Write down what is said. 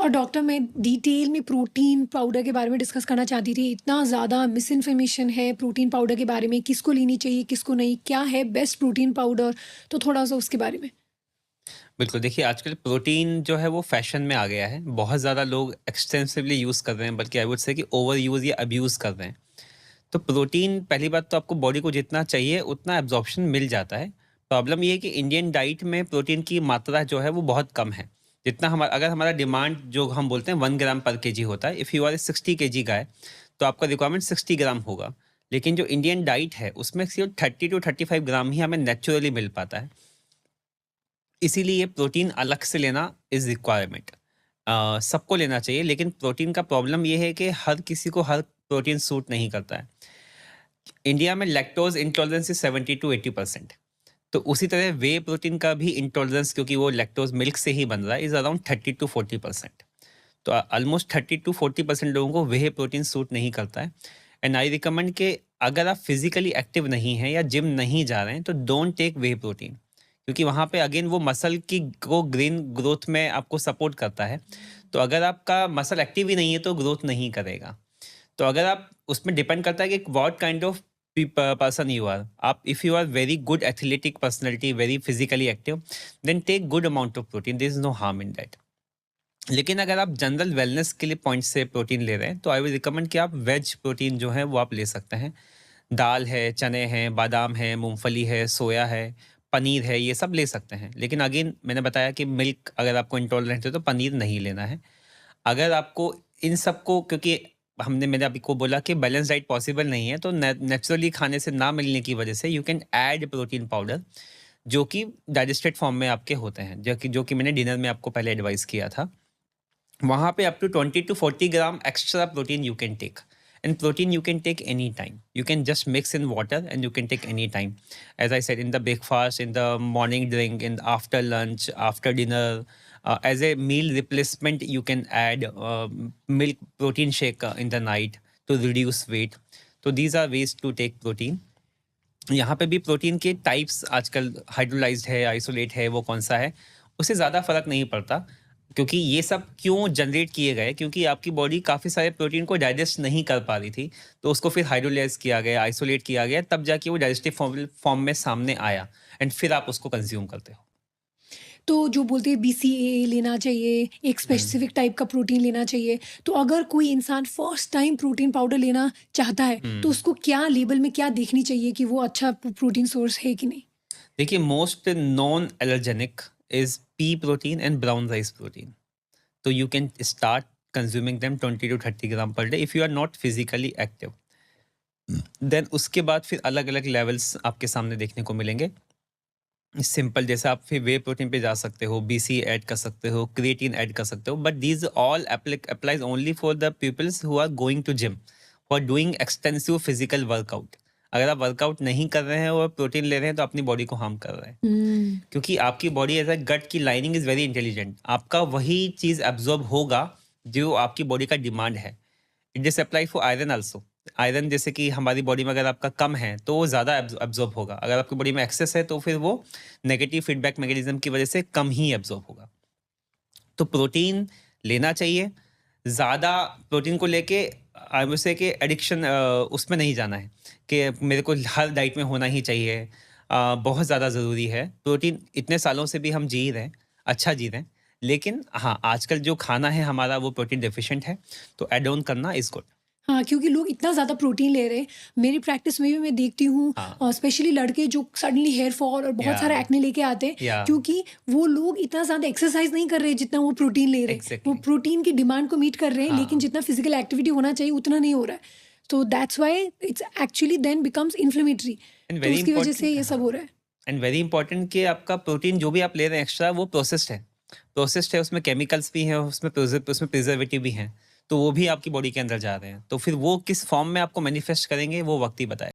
और डॉक्टर, मैं डिटेल में प्रोटीन पाउडर के बारे में डिस्कस करना चाहती थी। इतना ज़्यादा मिस इन्फॉर्मेशन है प्रोटीन पाउडर के बारे में, किसको लेनी चाहिए, किसको नहीं, क्या है बेस्ट प्रोटीन पाउडर, तो थोड़ा-सा उसके बारे में। बिल्कुल, देखिए आजकल प्रोटीन जो है वो फ़ैशन में आ गया है। बहुत ज़्यादा लोग एक्सटेंसिवली यूज़ कर रहे हैं, बल्कि आई वुड से कि ओवर यूज़ या अब्यूज़ कर रहे हैं। तो प्रोटीन पहली बात तो आपको बॉडी को जितना चाहिए उतना एब्ज़ॉर्प्शन मिल जाता है। प्रॉब्लम ये है कि इंडियन डाइट में प्रोटीन की मात्रा जो है वो बहुत कम है। जितना अगर हमारा डिमांड जो हम बोलते हैं 1 ग्राम पर केजी होता है, if you are a 60 kg guy, तो आपका रिक्वायरमेंट 60 ग्राम होगा। लेकिन जो इंडियन डाइट है उसमें सिर्फ़ 30 टू 35 ग्राम ही हमें नेचुरली मिल पाता है। इसीलिए प्रोटीन अलग से लेना इज़ रिक्वायरमेंट। सबको लेना चाहिए, लेकिन प्रोटीन का प्रॉब्लम ये है कि हर किसी को हर प्रोटीन सूट नहीं करता है। इंडिया में लैक्टोज़ इंटॉलरेंस इज़ 70 टू 80%। तो उसी तरह वे प्रोटीन का भी इंटॉलरेंस, क्योंकि वो लैक्टोज़ मिल्क से ही बन रहा है, इज़ अराउंड 30 टू 40%। तो ऑलमोस्ट 30 टू 40% लोगों को वे प्रोटीन सूट नहीं करता है। एंड आई रिकमेंड कि अगर आप फिजिकली एक्टिव नहीं हैं या जिम नहीं जा रहे हैं तो डोंट टेक वे प्रोटीन, क्योंकि वहाँ पे अगेन वो मसल की को ग्रीन ग्रोथ में आपको सपोर्ट करता है। तो अगर आपका मसल एक्टिव ही नहीं है तो ग्रोथ नहीं करेगा। तो अगर आप उसमें डिपेंड करता है कि what kind of person you are. आप if you are very good athletic personality, very physically active, then take good amount of protein, there is no harm in that. लेकिन अगर आप जनरल वेलनेस के लिए point से protein ले रहे हैं तो आई विल रिकमेंड कि आप वेज प्रोटीन जो है वो आप ले सकते हैं। दाल है, चने हैं, बादाम है, मूंगफली है, सोया है, पनीर है, ये सब ले सकते हैं। लेकिन अगेन मैंने बताया कि मिल्क अगर आपको इंटॉलरेंट है तो पनीर नहीं लेना है। अगर आपको इन सबको, क्योंकि मैंने अभी को बोला कि बैलेंस डाइट पॉसिबल नहीं है, तो नेचुरली खाने से ना मिलने की वजह से you can add protein powder, जो कि डाइजेस्टेड फॉर्म में आपके होते हैं, जो कि मैंने डिनर में आपको पहले एडवाइस किया था। वहाँ पे up to 20 to 40 gram extra protein you can take. And protein you can take any time. You can just mix in water and you can take any time. As I said, in the breakfast, in the morning drink, in after lunch, after dinner, as a meal replacement, you can add milk protein shake in the night to reduce weight. So these are ways to take protein. यहाँ पे भी protein के types आजकल hydrolysed है, isolate है, वो कौन सा है, उससे ज़्यादा फर्क नहीं पड़ता। क्योंकि ये सब क्यों जनरेट किए गए, क्योंकि आपकी बॉडी काफ़ी सारे प्रोटीन को डाइजेस्ट नहीं कर पा रही थी, तो उसको फिर हाइड्रोलाइज किया गया, आइसोलेट किया गया, तब जाके वो डाइजेस्टिव फॉर्म फॉर्म में सामने आया, एंड फिर आप उसको कंज्यूम करते हो। तो जो बोलते हैं बीसीएए लेना चाहिए, एक हम्म। स्पेसिफिक टाइप का प्रोटीन लेना चाहिए, तो अगर कोई इंसान फर्स्ट टाइम प्रोटीन पाउडर लेना चाहता है, तो हम्म। उसको क्या लेबल में क्या देखनी चाहिए कि वो अच्छा प्रोटीन सोर्स है कि नहीं? देखिए, most non allergenic is pea protein and brown rice protein. तो you can start consuming them 20 to 30 gram per day if you are not physically active. Then उसके बाद फिर अलग अलग लेवल्स आपके सामने देखने को मिलेंगे। सिंपल, जैसे आप फिर वे प्रोटीन पे जा सकते हो, बीसी ऐड कर सकते हो, क्रिएटिन ऐड कर सकते हो, but these all applies only for the peoples who are going to gym, who are doing extensive physical workout. अगर आप वर्कआउट नहीं कर रहे हैं और प्रोटीन ले रहे हैं तो अपनी बॉडी को हार्म कर रहे हैं। हम्म। क्योंकि आपकी बॉडी एज अ गट की लाइनिंग इज वेरी इंटेलिजेंट, आपका वही चीज एब्जॉर्ब होगा जो आपकी बॉडी का डिमांड है। It just apply for iron also. Iron जैसे कि हमारी बॉडी में अगर आपका कम है तो वो ज़्यादा एब्जॉर्ब होगा, अगर आपकी बॉडी में एक्सेस है तो फिर वो नेगेटिव फीडबैक मैकेनिज्म की वजह से कम ही एब्जॉर्ब होगा। तो प्रोटीन लेना चाहिए। ज़्यादा प्रोटीन को लेके आई वुड से कि एडिक्शन उसमें नहीं जाना है कि मेरे को हर डाइट में होना ही चाहिए। बहुत ज़्यादा ज़रूरी है प्रोटीन। इतने सालों से भी हम जी रहे हैं, अच्छा जी रहे हैं, लेकिन हाँ, आजकल जो खाना है हमारा वो प्रोटीन डेफिशिएंट है, तो ऐड ऑन करना इज़ गुड। हाँ, क्योंकि लोग इतना ज़्यादा प्रोटीन ले रहे हैं। मेरी प्रैक्टिस में भी मैं देखती हूँ, हाँ। स्पेशली लड़के जो सडनली हेयर फॉल और बहुत या सारा एक्ने लेके आते हैं, या क्योंकि वो लोग इतना ज़्यादा एक्सरसाइज नहीं कर रहे हैं जितना वो प्रोटीन ले रहे हैं। वो एग्जैक्टली। प्रोटीन की डिमांड को मीट कर रहे हैं, लेकिन हाँ। जितना फिजिकल एक्टिविटी होना चाहिए उतना नहीं हो रहा है। तो that's why it's actually then becomes inflammatory. And तो वेरी उसकी वजह से इंपॉर्टेंट। ये सब हाँ। हो रहा है। एंड वेरी इंपॉर्टेंट कि आपका प्रोटीन जो भी आप ले रहे हैं एक्स्ट्रा, वो प्रोसेस्ड है। प्रोसेस्ड है, उसमें केमिकल्स भी हैं, उसमें प्रिजर्वेटिव भी हैं, तो वो भी आपकी बॉडी के अंदर जा रहे हैं। तो फिर वो किस फॉर्म में आपको मैनिफेस्ट करेंगे वो वक्त ही बताएगा।